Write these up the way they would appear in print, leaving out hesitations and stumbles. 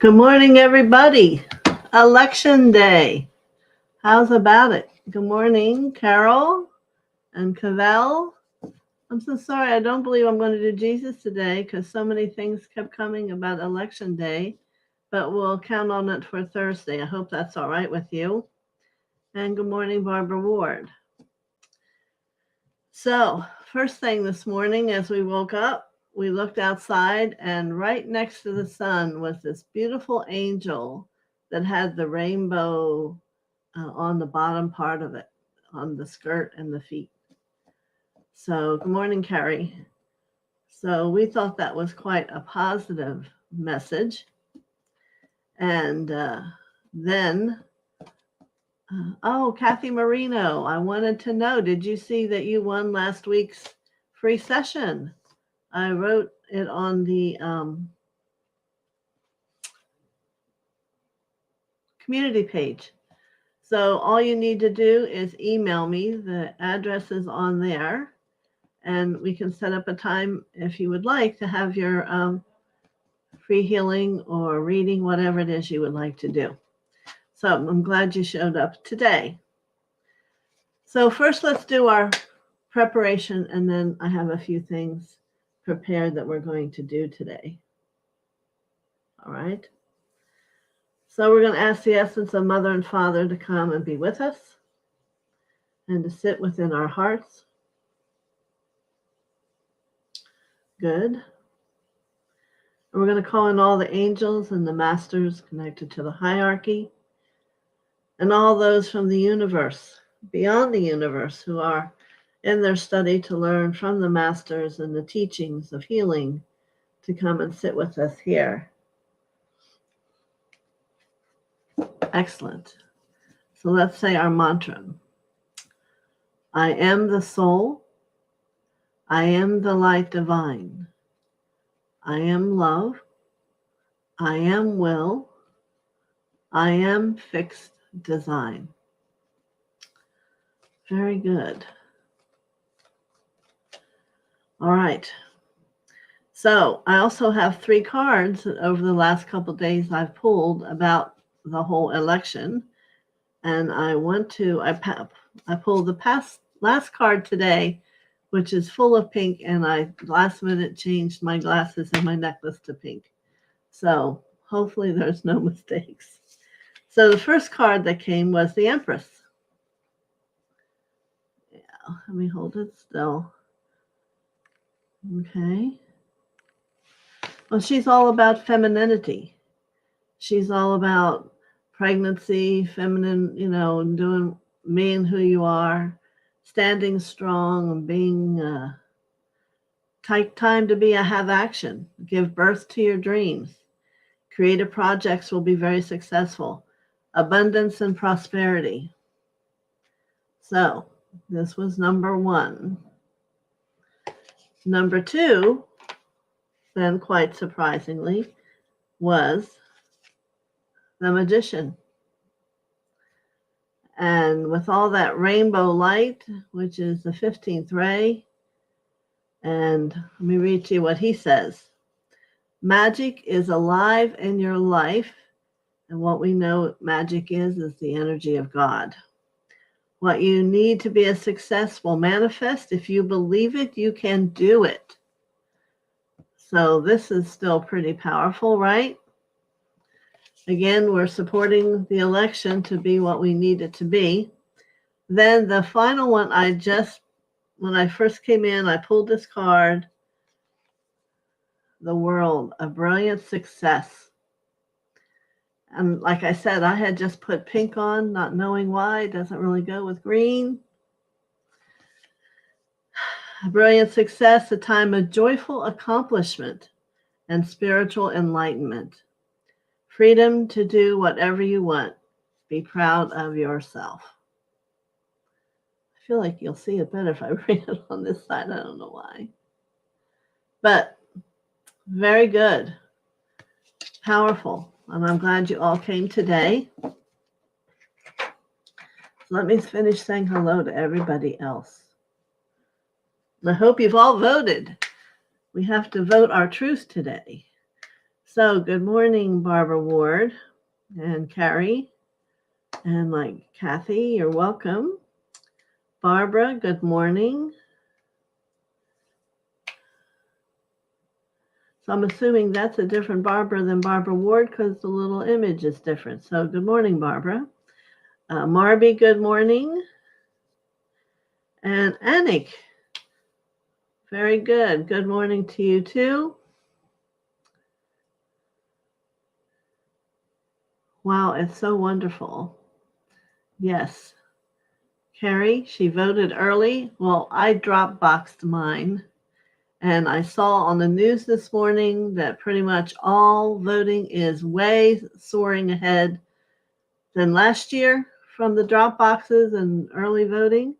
Good morning, everybody. Election day. How's about it? Good morning, Carol and Cavell. I'm so sorry. I don't believe I'm going to do Jesus today because so many things kept coming about election day, but we'll count on it for Thursday. I hope that's all right with you. And good morning, Barbara Ward. So, first thing this morning as we woke up, we looked outside, and right next to the sun was this beautiful angel that had the rainbow on the bottom part of it, on the skirt and the feet. So, good morning, Carrie. So, we thought that was quite a positive message. And then, Kathy Marino, I wanted to know, did you see that you won last week's free session? I wrote it on the community page. So all you need to do is email me. The address is on there. And we can set up a time if you would like to have your free healing or reading, whatever it is you would like to do. So I'm glad you showed up today. So first let's do our preparation, and then I have a few things prepared that we're going to do today. All right. So we're going to ask the essence of Mother and Father to come and be with us and to sit within our hearts. Good. And we're going to call in all the angels and the masters connected to the hierarchy and all those from the universe, beyond the universe, who are in their study to learn from the masters and the teachings of healing to come and sit with us here. Excellent. So let's say our mantra. I am the soul. I am the light divine. I am love. I am will. I am fixed design. Very good. All right. So I also have 3 cards that over the last couple of days I've pulled about the whole election. And I pulled the last card today, which is full of pink, and I last minute changed my glasses and my necklace to pink. So hopefully there's no mistakes. So the first card that came was the Empress. Yeah, let me hold it still. Okay. Well, she's all about femininity. She's all about pregnancy, feminine, being who you are, standing strong, and being take time to have action, give birth to your dreams. Creative projects will be very successful. Abundance and prosperity. So this was number 1. Number 2, then quite surprisingly, was the Magician. And with all that rainbow light, which is the 15th ray, and let me read to you what he says. Magic is alive in your life, and what we know magic is the energy of God. What you need to be a success will manifest. If you believe it, you can do it. So this is still pretty powerful, right? Again, we're supporting the election to be what we need it to be. Then the final one, when I first came in, I pulled this card, the World, a brilliant success. And like I said, I had just put pink on, not knowing why. It doesn't really go with green. A brilliant success, a time of joyful accomplishment and spiritual enlightenment. Freedom to do whatever you want. Be proud of yourself. I feel like you'll see it better if I read it on this side. I don't know why. But very good. Powerful. And I'm glad you all came today. Let me finish saying hello to everybody else. I hope you've all voted. We have to vote our truth today. So good morning, Barbara Ward and Carrie and Kathy, you're welcome. Barbara, good morning. So I'm assuming that's a different Barbara than Barbara Ward because the little image is different. So good morning, Barbara. Marby, good morning. And Anik, very good. Good morning to you too. Wow, it's so wonderful. Yes. Carrie, she voted early. Well, I drop boxed mine. And I saw on the news this morning that pretty much all voting is way soaring ahead than last year from the drop boxes and early voting,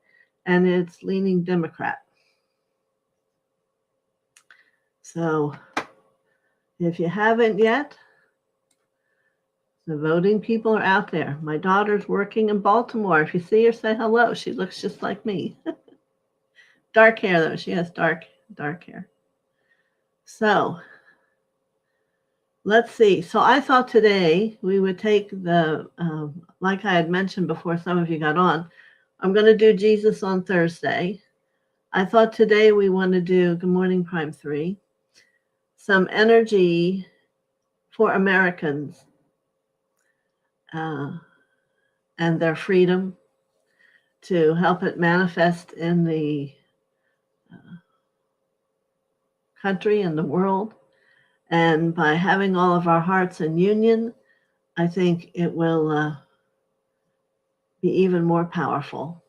and it's leaning Democrat. So if you haven't yet, the voting people are out there. My daughter's working in Baltimore. If you see her, say hello. She looks just like me. Dark hair, though. She has dark hair. So let's see. So I thought today we would take the, like I had mentioned before some of you got on, I'm going to do Jesus on Thursday. I thought today we want to do Good Morning Prime 3, some energy for Americans and their freedom to help it manifest in the country and the world. And by having all of our hearts in union, I think it will be even more powerful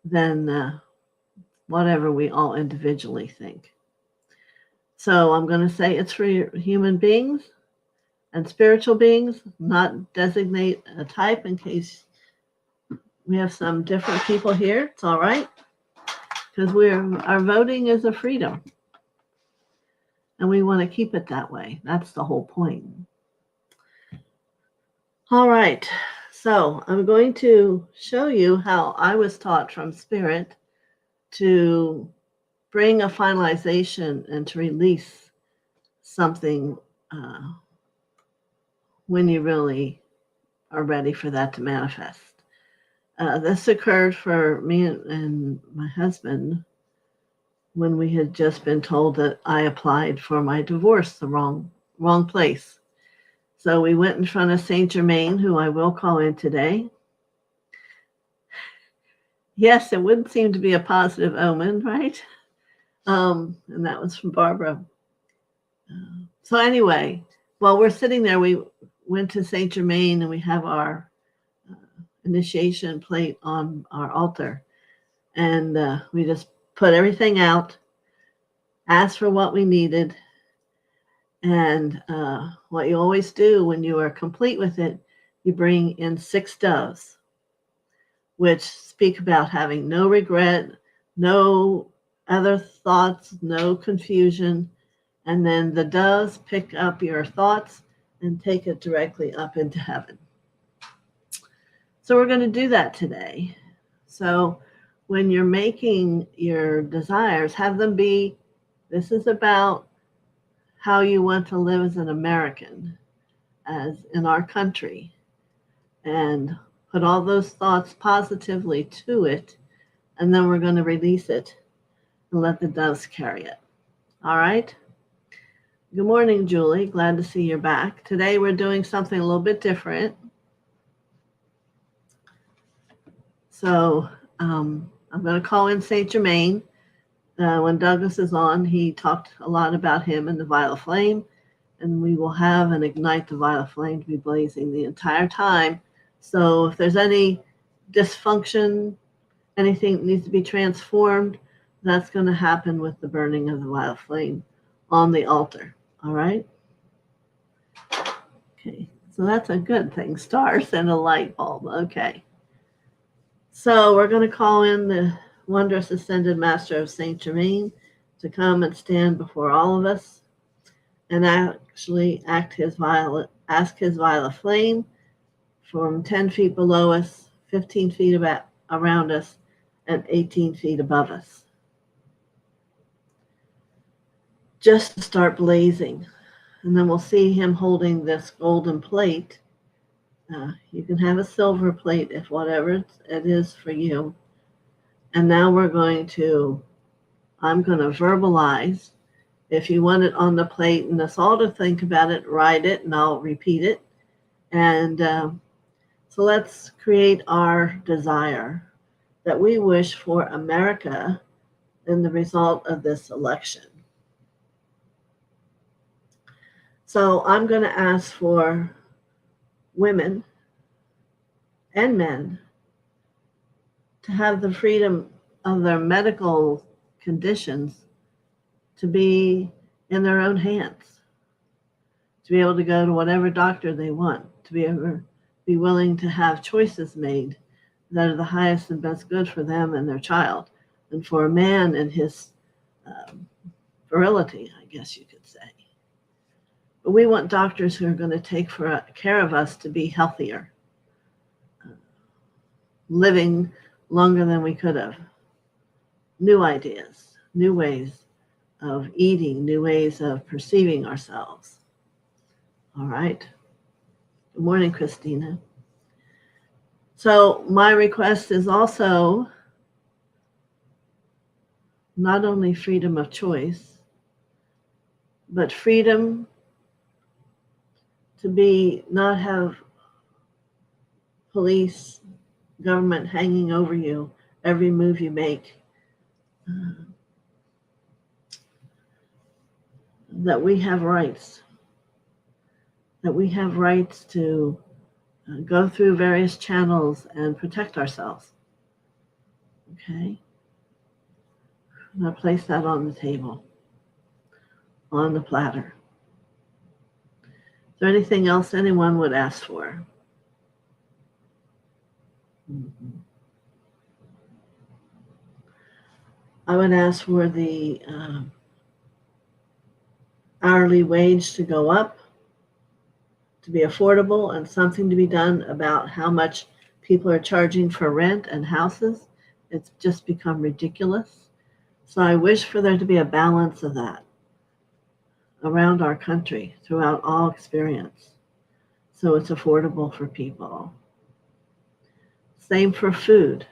than whatever we all individually think. So I'm going to say it's for human beings and spiritual beings, not designate a type in case we have some different people here. It's all right, because our voting is a freedom, and we want to keep it that way. That's the whole point. All right, so I'm going to show you how I was taught from Spirit to bring a finalization and to release something when you really are ready for that to manifest. This occurred for me and my husband when we had just been told that I applied for my divorce the wrong place. So we went in front of Saint Germain, who I will call in today. Yes, it wouldn't seem to be a positive omen, right? And that was from Barbara. So anyway, while we're sitting there, we went to Saint Germain and we have our initiation plate on our altar. And we just put everything out, asked for what we needed. And what you always do when you are complete with it, you bring in 6 doves, which speak about having no regret, no other thoughts, no confusion. And then the doves pick up your thoughts and take it directly up into heaven. So we're going to do that today. So when you're making your desires, have them be, this is about how you want to live as an American, as in our country, and put all those thoughts positively to it, and then we're going to release it and let the doves carry it. All right? Good morning, Julie. Glad to see you're back. Today we're doing something a little bit different. So I'm going to call in Saint Germain. When Douglas is on, he talked a lot about him and the violet flame, and we will have an ignite the violet flame to be blazing the entire time. So if there's any dysfunction, anything that needs to be transformed, that's going to happen with the burning of the violet flame on the altar. All right? Okay, so that's a good thing. Stars and a light bulb. Okay. So we're going to call in the wondrous ascended master of Saint Germain to come and stand before all of us and actually ask his violet flame from 10 feet below us, 15 feet around us, and 18 feet above us. Just to start blazing And then we'll see him holding this golden plate. You can have a silver plate if whatever it is for you. And now I'm going to verbalize. If you want it on the plate and us all to think about it, write it, and I'll repeat it. And so let's create our desire that we wish for America in the result of this election. So I'm going to ask for women and men to have the freedom of their medical conditions to be in their own hands, to be able to go to whatever doctor they want, to be willing to have choices made that are the highest and best good for them and their child, and for a man and his virility, I guess you could say. But we want doctors who are going to take care of us to be healthier, living longer than we could have. New ideas, new ways of eating, new ways of perceiving ourselves. All right. Good morning, Christina. So my request is also not only freedom of choice, but freedom to not have police, government hanging over you every move you make. That we have rights. That we have rights to go through various channels and protect ourselves. Okay? I'm going to place that on the table, on the platter. Is there anything else anyone would ask for? Mm-hmm. I would ask for the hourly wage to go up, to be affordable, and something to be done about how much people are charging for rent and houses. It's just become ridiculous. So I wish for there to be a balance of that around our country throughout all experience, so it's affordable for people. Same for food.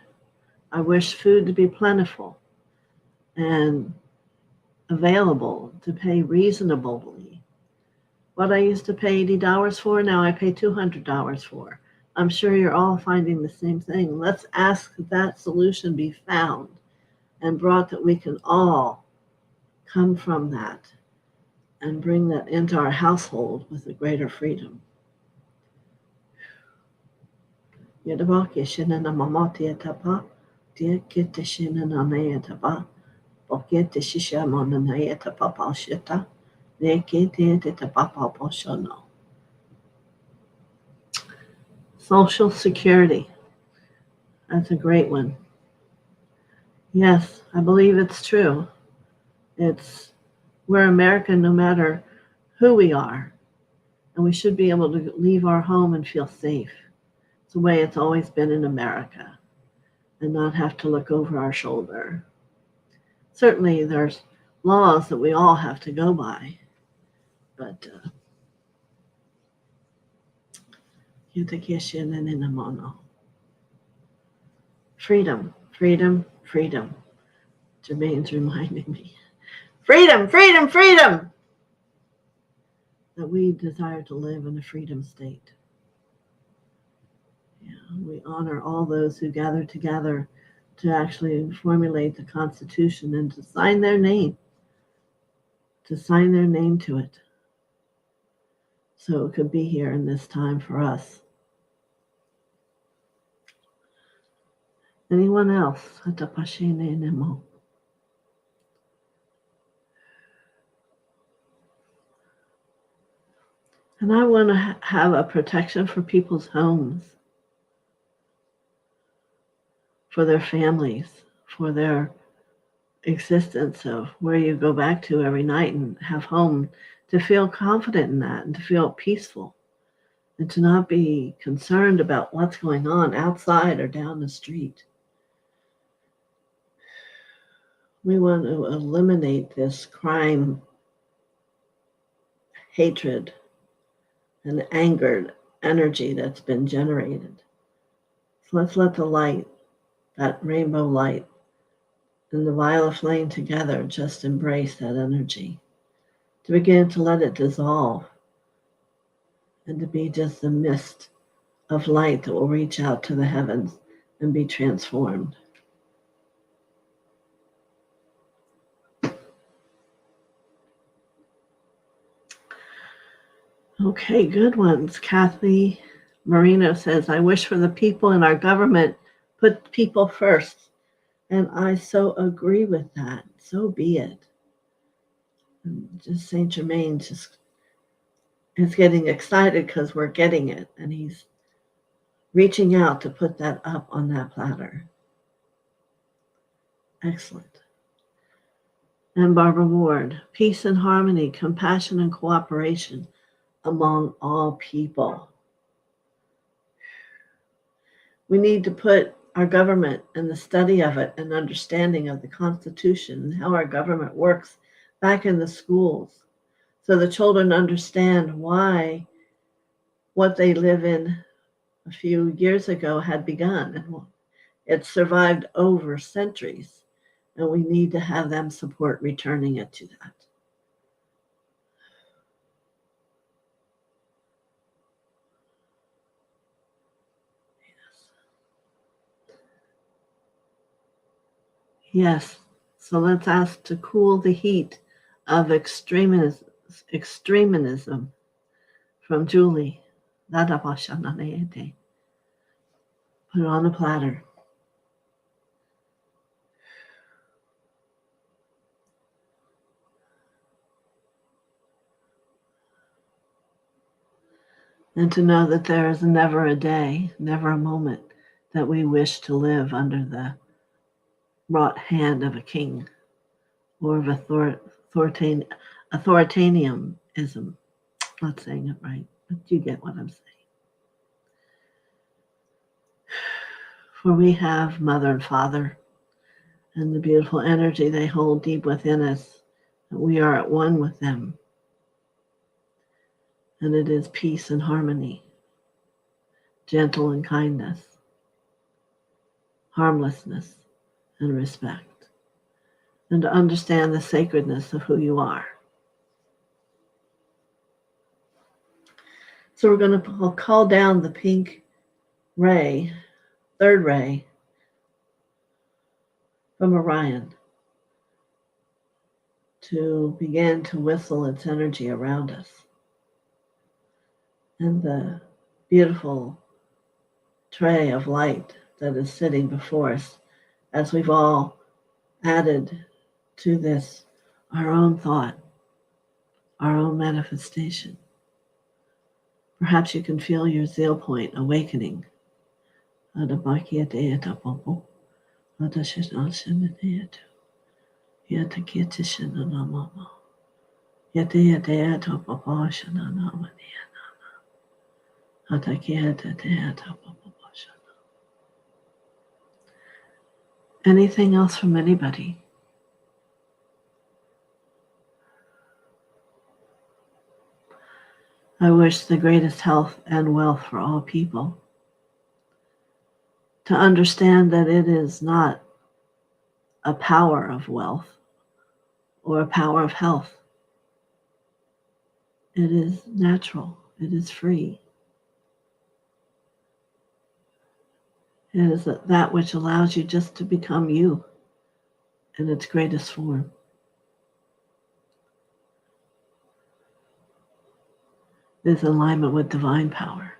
I wish food to be plentiful and available to pay reasonably. What I used to pay $80 for, now I pay $200 for. I'm sure you're all finding the same thing. Let's ask that solution be found and brought, that we can all come from that and bring that into our household with a greater freedom. Social Security. That's a great one. Yes, I believe it's true. We're American no matter who we are, and we should be able to leave our home and feel safe. It's the way it's always been in America, and not have to look over our shoulder. Certainly there's laws that we all have to go by, but freedom, freedom, freedom. Jermaine's reminding me. Freedom, freedom, freedom! That we desire to live in a freedom state. Yeah, we honor all those who gathered together to actually formulate the Constitution and to sign their name to it. So it could be here in this time for us. Anyone else? And I want to have a protection for people's homes, for their families, for their existence of where you go back to every night and have home, to feel confident in that and to feel peaceful and to not be concerned about what's going on outside or down the street. We want to eliminate this crime hatred and angered energy that's been generated. So let's let the light, that rainbow light, and the violet flame together just embrace that energy, to begin to let it dissolve and to be just the mist of light that will reach out to the heavens and be transformed. Okay, good ones. Kathy Marino says, I wish for the people in our government put people first. And I so agree with that. So be it. And just Saint Germain just is getting excited because we're getting it. And he's reaching out to put that up on that platter. Excellent. And Barbara Ward, peace and harmony, compassion and cooperation among all people. We need to put our government and the study of it and understanding of the Constitution and how our government works back in the schools, so the children understand why what they live in a few years ago had begun, and it survived over centuries, and we need to have them support returning it to that. Yes, so let's ask to cool the heat of extremism from Julie. Put it on a platter. And to know that there is never a day, never a moment that we wish to live under the wrought hand of a king or of authoritarianism. Not saying it right, but you get what I'm saying. For we have Mother and Father and the beautiful energy they hold deep within us, that we are at one with them. And it is peace and harmony, gentle and kindness, harmlessness and respect, and to understand the sacredness of who you are. So we're going to call down the pink ray, third ray, from Orion to begin to whistle its energy around us. And the beautiful tray of light that is sitting before us, as we've all added to this our own thought, our own manifestation. Perhaps you can feel your zeal point awakening. Anything else from anybody? I wish the greatest health and wealth for all people. To understand that it is not a power of wealth or a power of health. It is natural. It is free. It is that which allows you just to become you in its greatest form. It is alignment with divine power,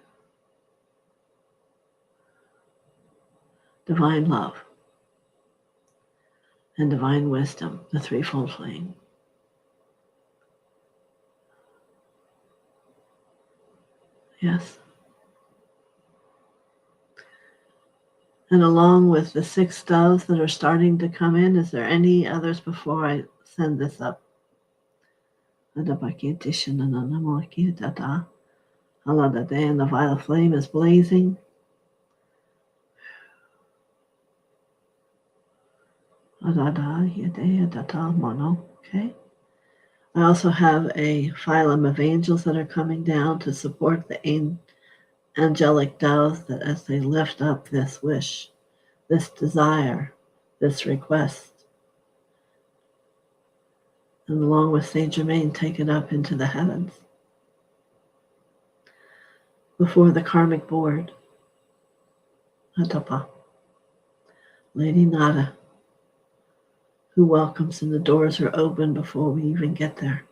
divine love, and divine wisdom, the threefold flame. Yes. And along with the 6 doves that are starting to come in, is there any others before I send this up? And the violet flame is blazing. Okay. I also have a phylum of angels that are coming down to support the angelic doves that as they lift up this wish, this desire, this request, and along with Saint Germain, take it up into the heavens before the karmic board. Atapa, Lady Nada, who welcomes, and the doors are open before we even get there.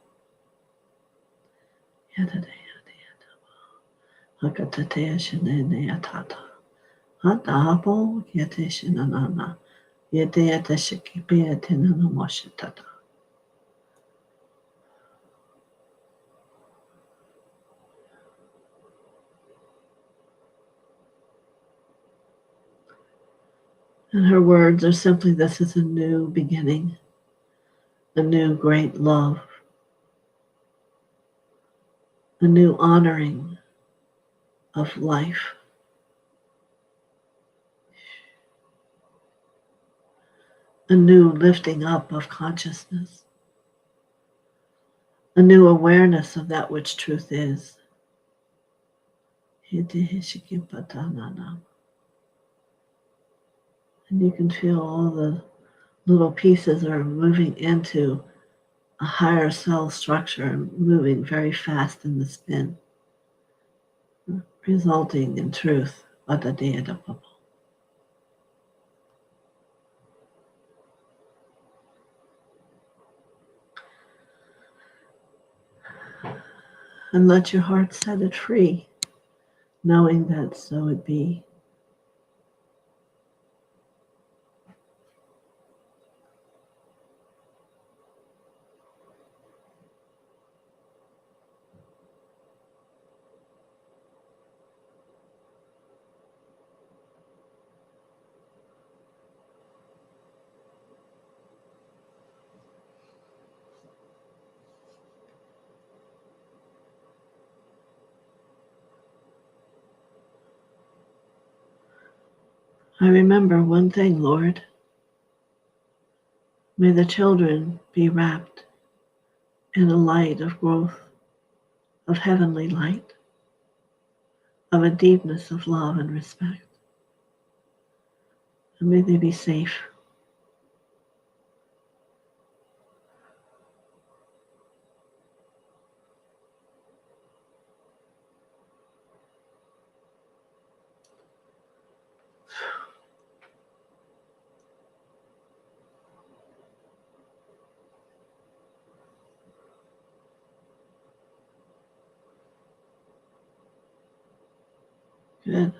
Hakatatea shenene atata. Hatapo yete shinanana. Yete yete shikipia tenana moshitata. And her words are simply, this is a new beginning, a new great love, a new honoring of life, a new lifting up of consciousness, a new awareness of that which truth is. And you can feel all the little pieces are moving into a higher cell structure, moving very fast in the spin, resulting in truth. And let your heart set it free, knowing that so it be. I remember one thing, Lord. May the children be wrapped in a light of growth, of heavenly light, of a deepness of love and respect. And may they be safe. Good.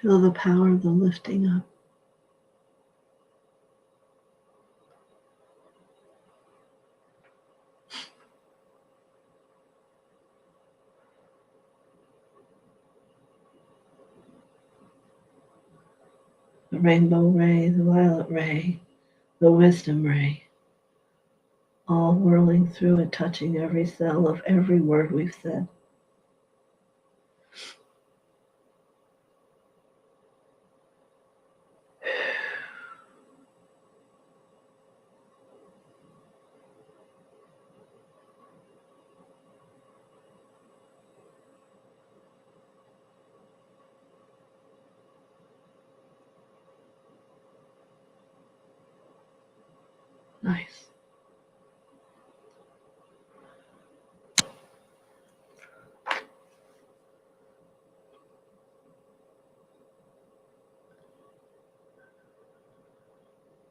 Feel the power of the lifting up. The rainbow ray, the violet ray, the wisdom ray, all whirling through it, touching every cell of every word we've said. Nice.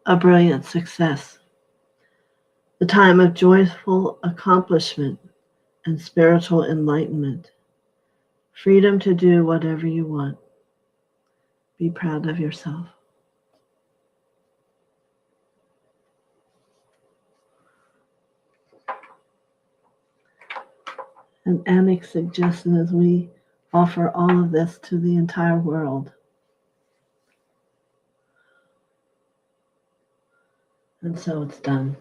A brilliant success. The time of joyful accomplishment and spiritual enlightenment. Freedom to do whatever you want. Be proud of yourself. An annex suggestion as we offer all of this to the entire world. And so it's done.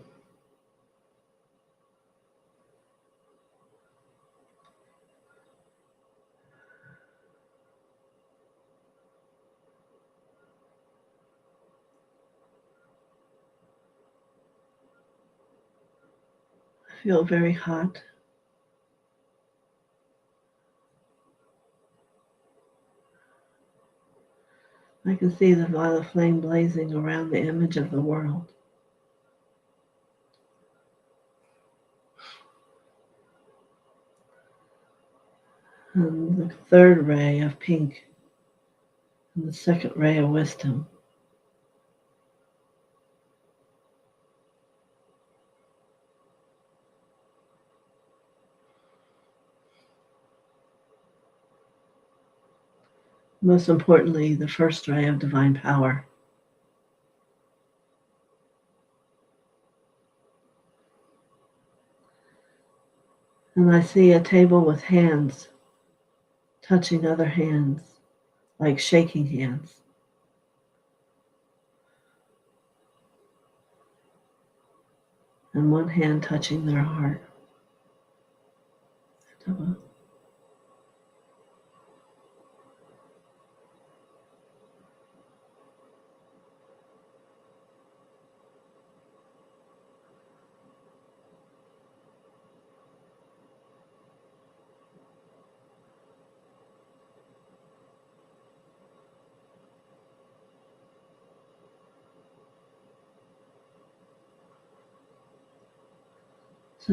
feel very hot. I can see the violet flame blazing around the image of the world. And the third ray of pink, and the second ray of wisdom. Most importantly, the first ray of divine power. And I see a table with hands touching other hands, like shaking hands. And one hand touching their heart.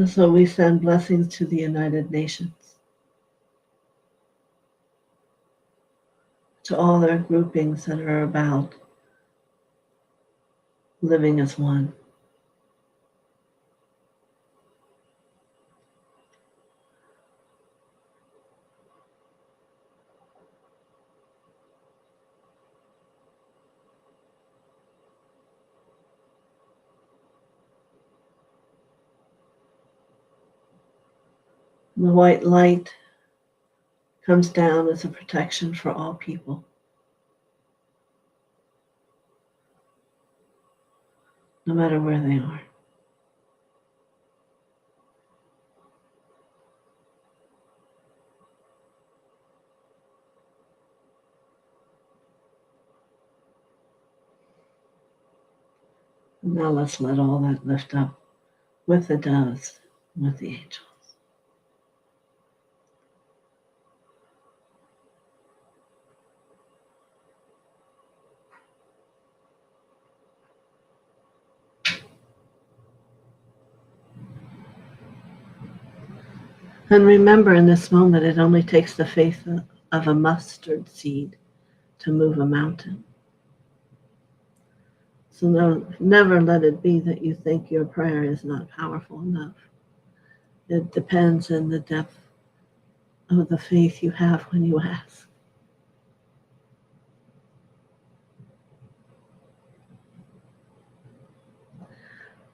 So we send blessings to the United Nations, to all their groupings that are about living as one. The white light comes down as a protection for all people, no matter where they are. And now let's let all that lift up with the doves, with the angels. And remember, in this moment, it only takes the faith of a mustard seed to move a mountain. So never let it be that you think your prayer is not powerful enough. It depends on the depth of the faith you have when you ask.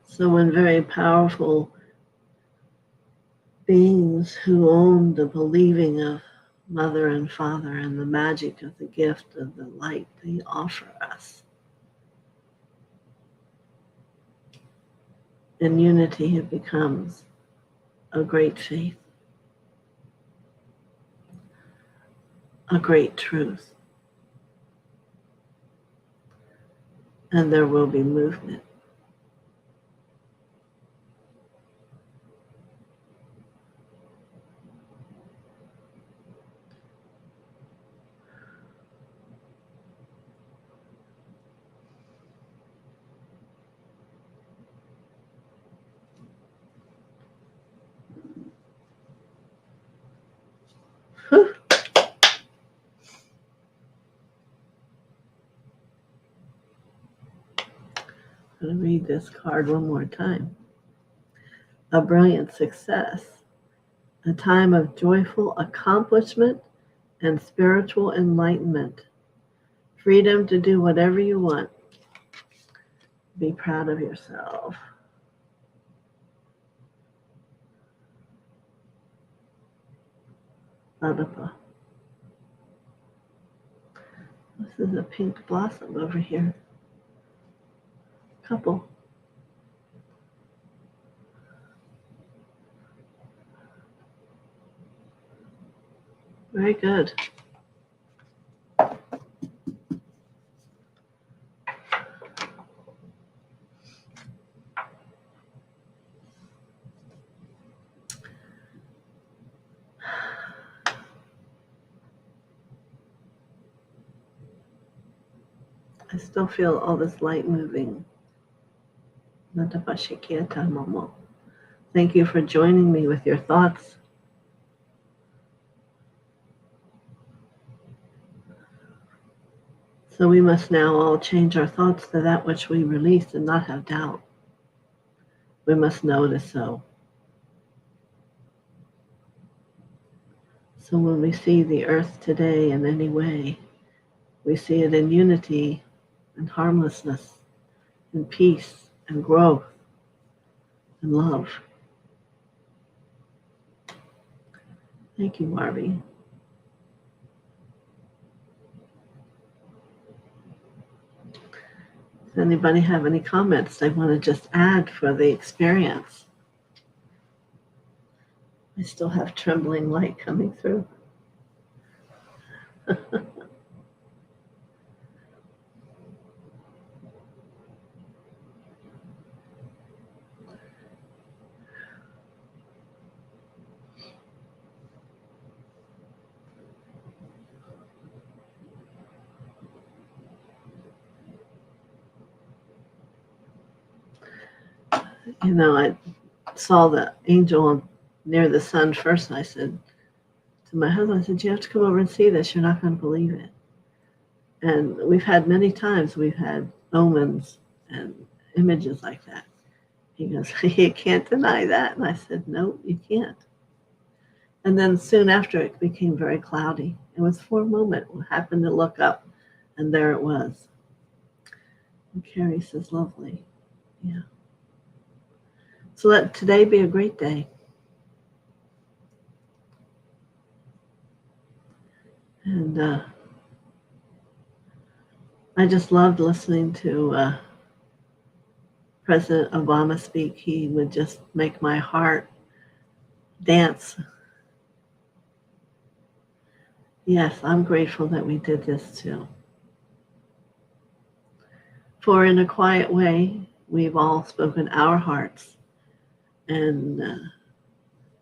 So when very powerful beings who own the believing of Mother and Father and the magic of the gift of the light they offer us, in unity it becomes a great faith, a great truth, and there will be movement. Whew. I'm going to read this card one more time. A brilliant success, a time of joyful accomplishment and spiritual enlightenment, freedom to do whatever you want. Be proud of yourself. Adapa. This is a pink blossom over here. Couple. Very good. I still feel all this light moving. Natapashikiata Momo. Thank you for joining me with your thoughts. So we must now all change our thoughts to that which we release and not have doubt. We must know it is so. So when we see the earth today in any way, we see it in unity and harmlessness and peace and growth and love. Thank you, Marby. Does anybody have any comments they want to just add for the experience? I still have trembling light coming through. You know, I saw the angel near the sun first, and I said to my husband, I said, you have to come over and see this. You're not going to believe it. And we've had many times, we've had omens and images like that. He goes, you can't deny that. And I said, no, you can't. And then soon after, it became very cloudy. It was for a moment. I happened to look up, and there it was. And Carrie says, lovely. Yeah. So let today be a great day. And I just loved listening to President Obama speak. He would just make my heart dance. Yes, I'm grateful that we did this too. For in a quiet way, we've all spoken our hearts and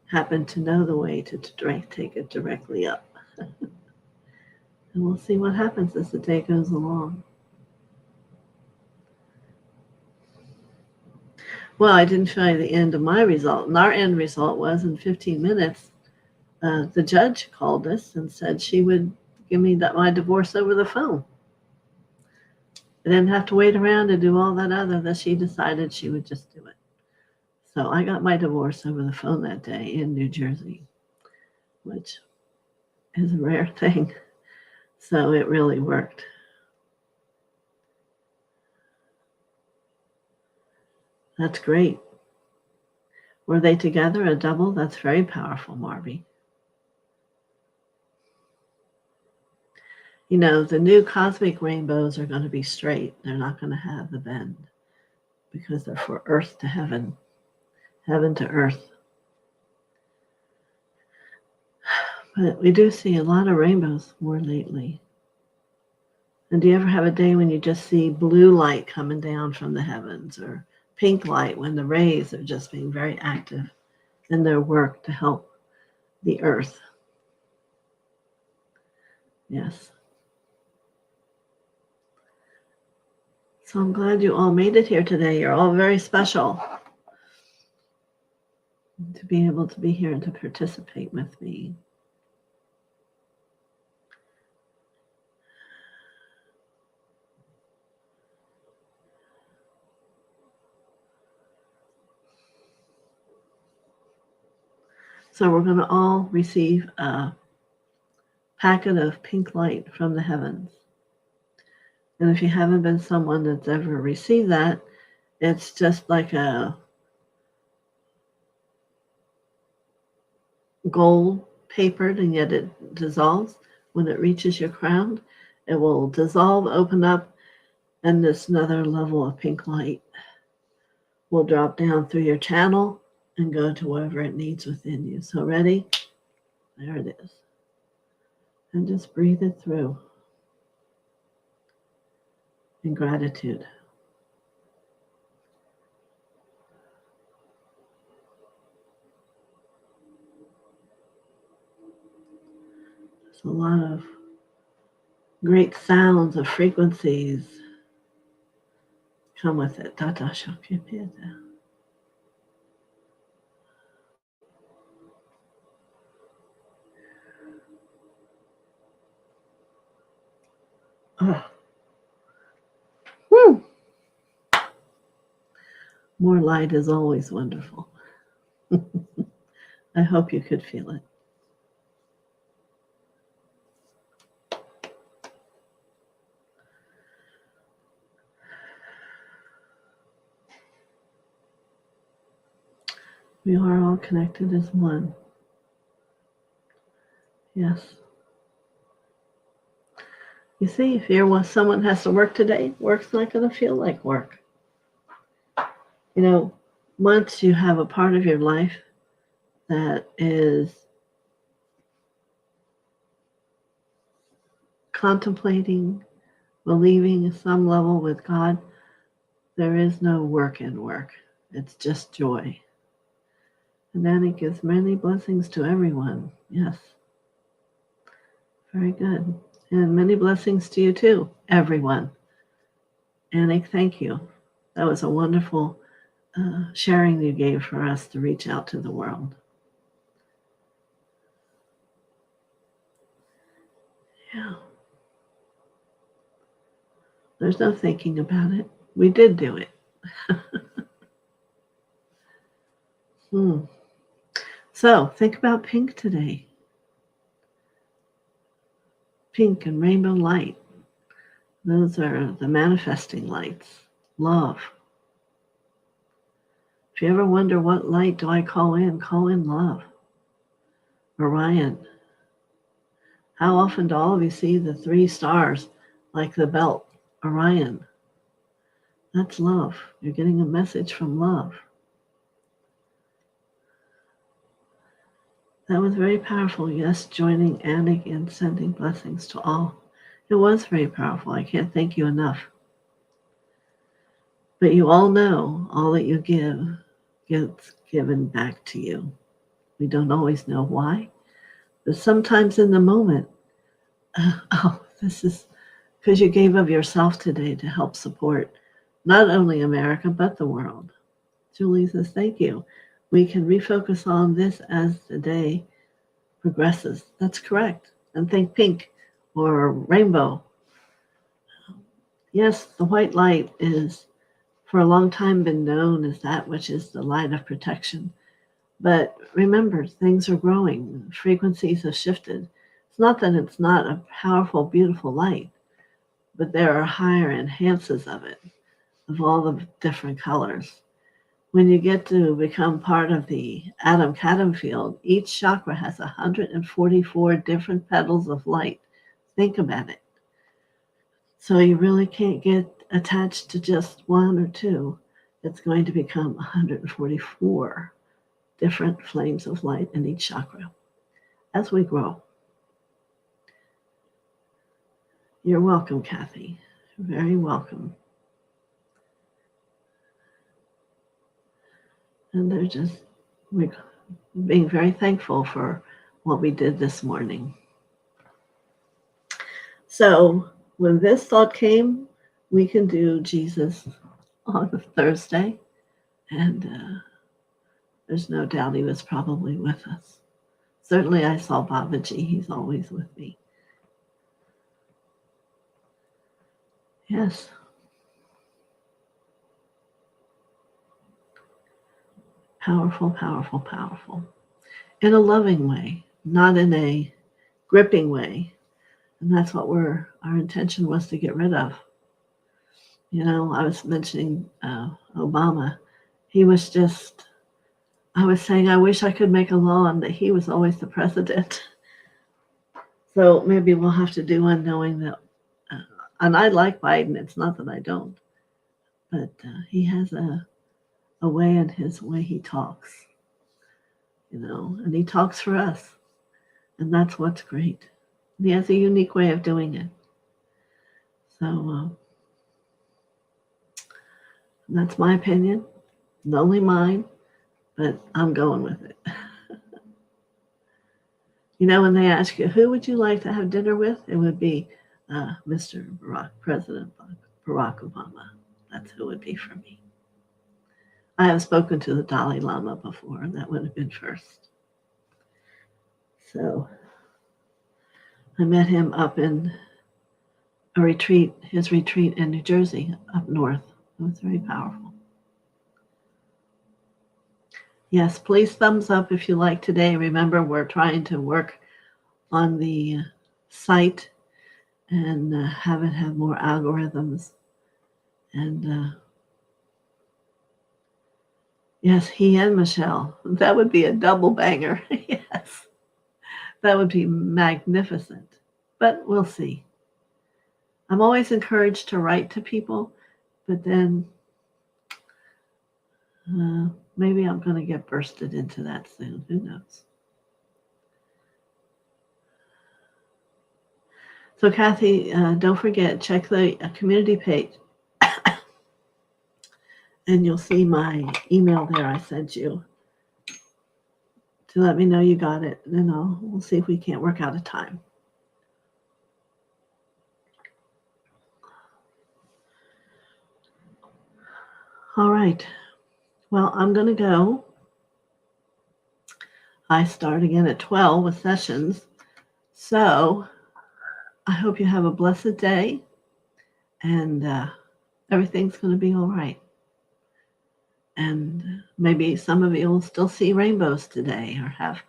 happen to know the way to take it directly up. And we'll see what happens as the day goes along. Well, I didn't show you the end of my result. And our end result was in 15 minutes, the judge called us and said she would give me my divorce over the phone. I didn't have to wait around to do all that other, that she decided she would just do it. So I got my divorce over the phone that day in New Jersey, which is a rare thing. So it really worked. That's great. Were they together, a double? That's very powerful, Marby. You know, the new cosmic rainbows are going to be straight. They're not going to have the bend because they're for earth to heaven, heaven to earth. But we do see a lot of rainbows more lately. And do you ever have a day when you just see blue light coming down from the heavens, or pink light when the rays are just being very active in their work to help the earth? Yes. So I'm glad you all made it here today. You're all very special to be able to be here and to participate with me. So we're going to all receive a packet of pink light from the heavens. And if you haven't been someone that's ever received that, it's just like a gold papered, and yet it dissolves. When it reaches your crown, it will dissolve, open up, and this another level of pink light will drop down through your channel and go to wherever it needs within you. So ready? There it is. And just breathe it through in gratitude. There's a lot of great sounds of frequencies Come with it. Tata Shakipita. Oh. Woo. More light is always wonderful. I hope you could feel it. We are all connected as one. Yes. You see, if someone has to work today, work's not going to feel like work. You know, once you have a part of your life that is contemplating, believing at some level with God, there is no work in work. It's just joy. And then it gives many blessings to everyone. Yes. Very good. And many blessings to you too, everyone. Anik, thank you. That was a wonderful sharing you gave for us to reach out to the world. Yeah. There's no thinking about it. We did do it. So think about pink today. Pink and rainbow light. Those are the manifesting lights. Love. If you ever wonder what light do I call in love. Orion. How often do all of you see the 3 stars like the belt? Orion. That's love. You're getting a message from love. That was very powerful. Yes, joining Anik in sending blessings to all. It was very powerful. I can't thank you enough. But you all know all that you give gets given back to you. We don't always know why, but sometimes in the moment, this is because you gave of yourself today to help support not only America, but the world. Julie says, thank you. We can refocus on this as the day progresses. That's correct. And think pink or rainbow. Yes, the white light is for a long time been known as that which is the light of protection. But remember, things are growing. Frequencies have shifted. It's not that it's not a powerful, beautiful light, but there are higher enhances of it, of all the different colors. When you get to become part of the atom-katom field, each chakra has 144 different petals of light. Think about it. So you really can't get attached to just 1 or 2. It's going to become 144 different flames of light in each chakra as we grow. You're welcome, Kathy. Very welcome. And they're just being very thankful for what we did this morning. So when this thought came, we can do Jesus on Thursday. And there's no doubt he was probably with us. Certainly I saw Babaji. He's always with me. Yes. Powerful, powerful, powerful. In a loving way, not in a gripping way. And that's what our intention was to get rid of. You know, I was mentioning Obama. He was just, I was saying, I wish I could make a law and that he was always the president. So maybe we'll have to do one knowing that, and I like Biden. It's not that I don't, but he has a way in his way he talks, you know, and he talks for us. And that's what's great. He has a unique way of doing it. So that's my opinion. Not only mine, but I'm going with it. You know, when they ask you, who would you like to have dinner with? It would be Mr. President Barack Obama. That's who it would be for me. I have spoken to the Dalai Lama before, and that would have been first. So I met him up in a retreat, his retreat in New Jersey, up north. It was very powerful. Yes, please thumbs up if you like today. Remember, we're trying to work on the site and have it have more algorithms. And yes, he and Michelle. That would be a double banger. Yes, that would be magnificent. But we'll see. I'm always encouraged to write to people, but then maybe I'm going to get bursted into that soon. Who knows? So, Kathy, don't forget, check the community page. And you'll see my email there I sent you to let me know you got it. And then we'll see if we can't work out a time. All right. Well, I'm going to go. I start again at 12 with sessions. So I hope you have a blessed day, and everything's going to be all right. And maybe some of you will still see rainbows today or have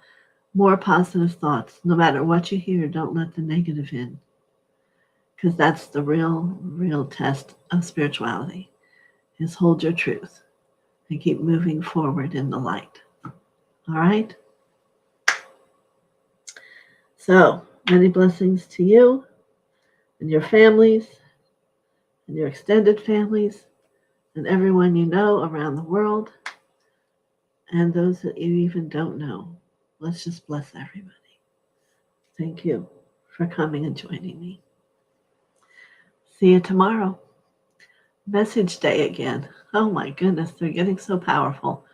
more positive thoughts. No matter what you hear, don't let the negative in, because that's the real test of spirituality, is hold your truth and keep moving forward in the light. All right? So, many blessings to you and your families and your extended families and everyone you know around the world and those that you even don't know. Let's just bless everybody. Thank you for coming and joining me. See you tomorrow. Message day again. Oh my goodness, they're getting so powerful.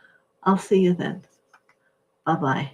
I'll see you then. Bye-bye.